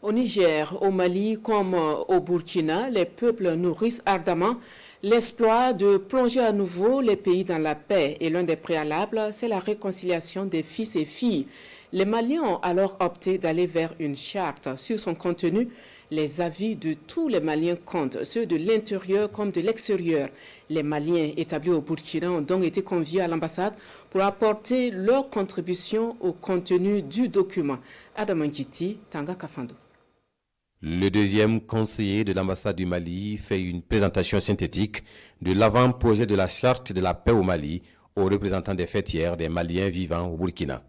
Au Niger, au Mali comme au Burkina, les peuples nourrissent ardemment l'espoir de plonger à nouveau les pays dans la paix. Et l'un des préalables, c'est la réconciliation des fils et filles. Les Maliens ont alors opté d'aller vers une charte. Sur son contenu, les avis de tous les Maliens comptent, ceux de l'intérieur comme de l'extérieur. Les Maliens établis au Burkina ont donc été conviés à l'ambassade pour apporter leur contribution au contenu du document. Adam Ngiti, Tanga Kafando. Le deuxième conseiller de l'ambassade du Mali fait une présentation synthétique de l'avant-projet de la charte de la paix au Mali aux représentants des fêtières des Maliens vivant au Burkina.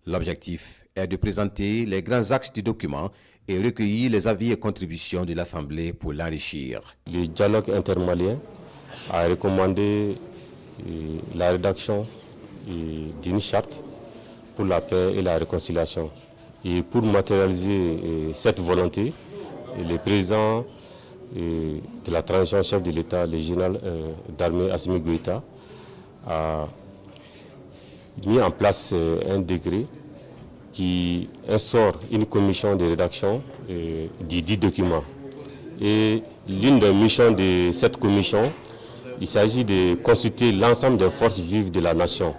L'objectif est de présenter les grands axes du document et recueillir les avis et contributions de l'Assemblée pour l'enrichir. Le dialogue intermalien a recommandé la rédaction d'une charte pour la paix et la réconciliation. Et pour matérialiser cette volonté, le président de la transition chef de l'État, le général d'armée Assimi Goïta, a mis en place un décret qui instaure une commission de rédaction du dit document. Et l'une des missions de cette commission, il s'agit de consulter l'ensemble des forces vives de la nation,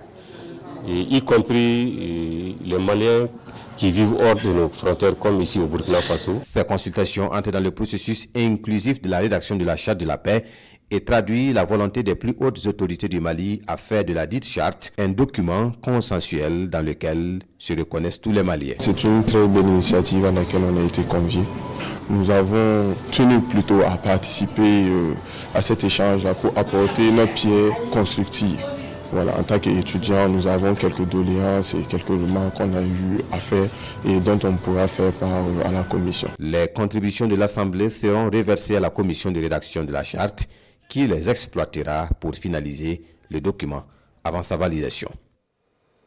y compris les Maliens qui vivent hors de nos frontières, comme ici au Burkina Faso. Ces consultations entrent dans le processus inclusif de la rédaction de la charte de la paix et traduit la volonté des plus hautes autorités du Mali à faire de la dite charte un document consensuel dans lequel se reconnaissent tous les Maliens. C'est une très belle initiative à laquelle on a été conviés. Nous avons tenu plutôt à participer à cet échange pour apporter notre pierre constructive. Voilà, en tant qu'étudiants, nous avons quelques doléances et quelques remarques qu'on a eu à faire et dont on pourra faire part à la commission. Les contributions de l'Assemblée seront reversées à la commission de rédaction de la charte qui les exploitera pour finaliser le document avant sa validation.